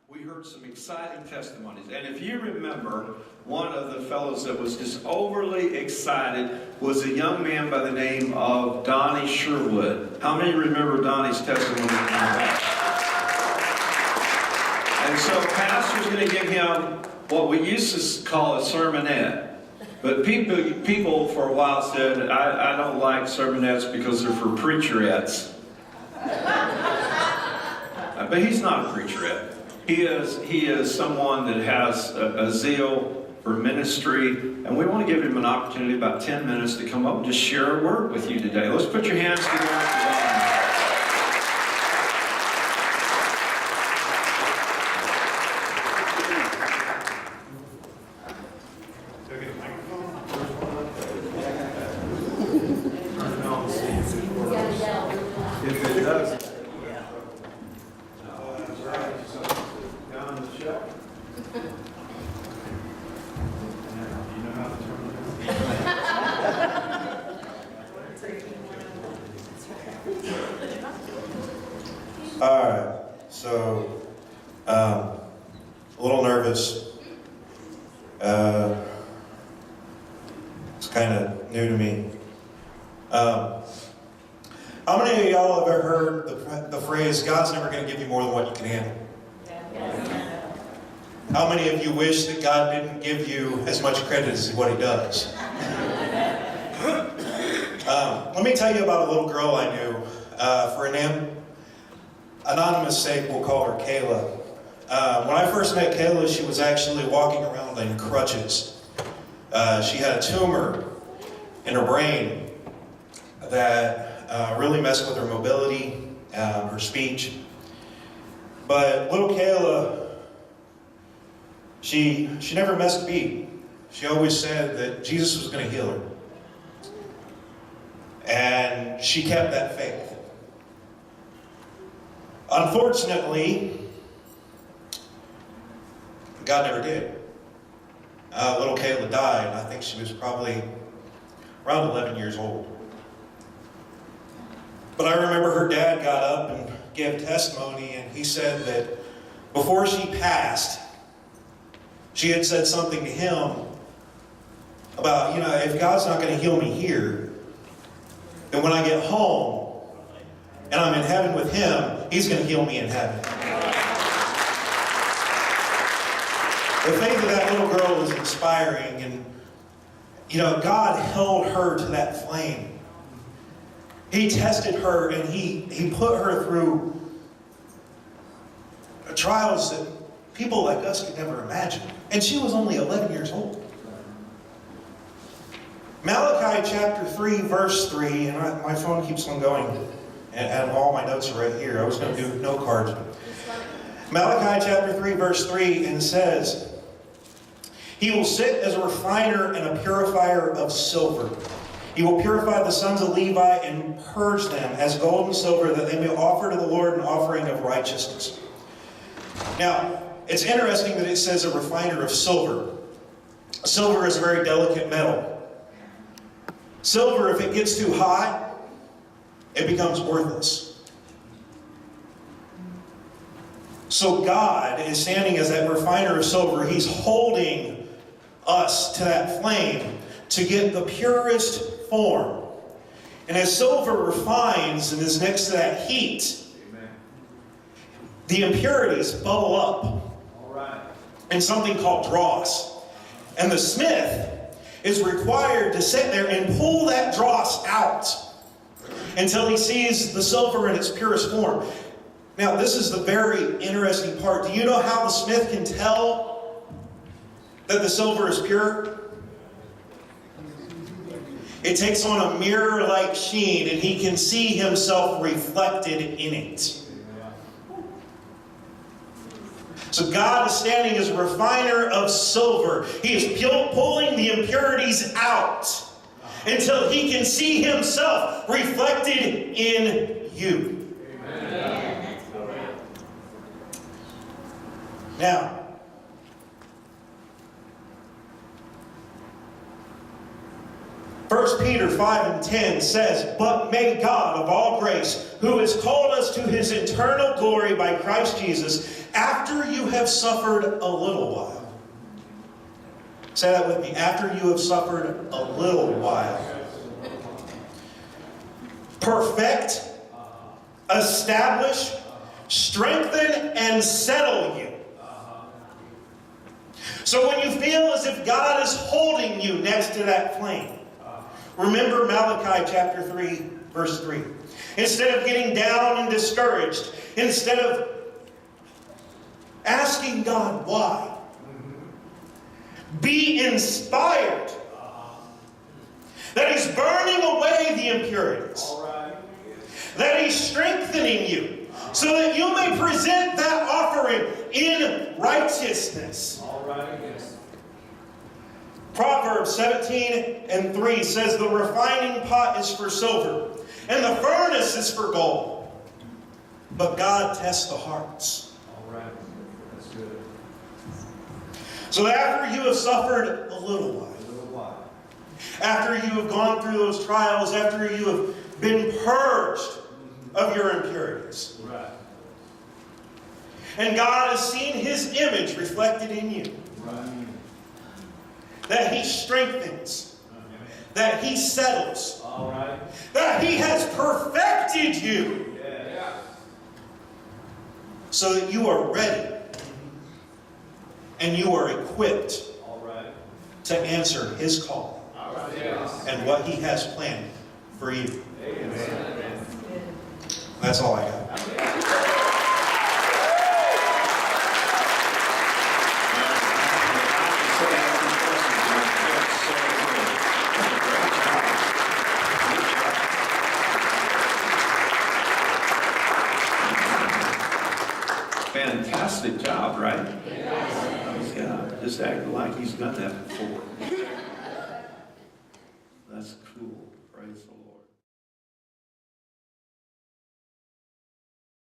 we heard some exciting testimonies. And if you remember, one of the fellows that was just overly excited was a young man by the name of Donnie Sherwood. How many remember Donnie's testimony? And so Pastor's going to give him what we used to call a sermonette. But people for a while said, I don't like sermonettes because they're for preacherettes. But he's not a preacherette. He is someone that has a zeal for ministry, and we want to give him an opportunity, about 10 minutes, to come up and just share a word with you today. Let's put your hands together for Donnie. If it does. All right, so a little nervous. It's kind of new to me. How many of y'all have ever heard the phrase, God's never going to give you more than what you can handle? How many of you wish that God didn't give you as much credit as what He does? Let me tell you about a little girl I knew. For an anonymous sake, we'll call her Kayla. When I first met Kayla, she was actually walking around in crutches. She had a tumor in her brain that really messed with her mobility, her speech. But little Kayla, she never missed a beat. She always said that Jesus was going to heal her. And she kept that faith. Unfortunately, God never did. Little Kayla died. I think she was probably around 11 years old. But I remember her dad got up and gave testimony, and he said that before she passed, she had said something to him about, if God's not going to heal me here, then when I get home and I'm in heaven with Him, He's going to heal me in heaven. The faith of that little girl was inspiring, and God held her to that flame. He tested her, and He put her through trials that people like us could never imagine. And she was only 11 years old. Malachi chapter 3, verse 3, and my phone keeps on going, and all my notes are right here. I was going to do note cards. Malachi chapter 3, verse 3, and says, He will sit as a refiner and a purifier of silver. He will purify the sons of Levi and purge them as gold and silver, that they may offer to the Lord an offering of righteousness. Now, it's interesting that it says a refiner of silver. Silver is a very delicate metal. Silver, if it gets too hot, it becomes worthless. So God is standing as that refiner of silver. He's holding us to that flame to get the purest form. And as silver refines and is next to that heat, the impurities bubble up. All right. In something called dross. And the smith is required to sit there and pull that dross out until he sees the silver in its purest form. Now, this is the very interesting part. Do you know how the smith can tell that the silver is pure? It takes on a mirror-like sheen, and he can see himself reflected in it. So God is standing as a refiner of silver. He is pulling the impurities out until He can see Himself reflected in you. Amen. Now, 1 Peter 5:10 says, "But may God of all grace, who has called us to his eternal glory by Christ Jesus, after you have suffered a little while." Say that with me. After you have suffered a little while. Perfect, establish, strengthen, and settle you. So when you feel as if God is holding you next to that flame, remember Malachi chapter 3, verse 3. Instead of getting down and discouraged, instead of asking God why, be inspired that he's burning away the impurities, that he's strengthening you so that you may present that offering in righteousness. Proverbs 17:3 says, "The refining pot is for silver, and the furnace is for gold. But God tests the hearts." That's good. So after you have suffered a little while, after you have gone through those trials, after you have been purged of your impurities, and God has seen his image reflected in you, that he strengthens, that he settles, that he has perfected you, so that you are ready and you are equipped to answer his call and what he has planned for you. That's all I got. Fantastic job, right? Yeah, just acting like he's done that before. That's cool. Praise the Lord.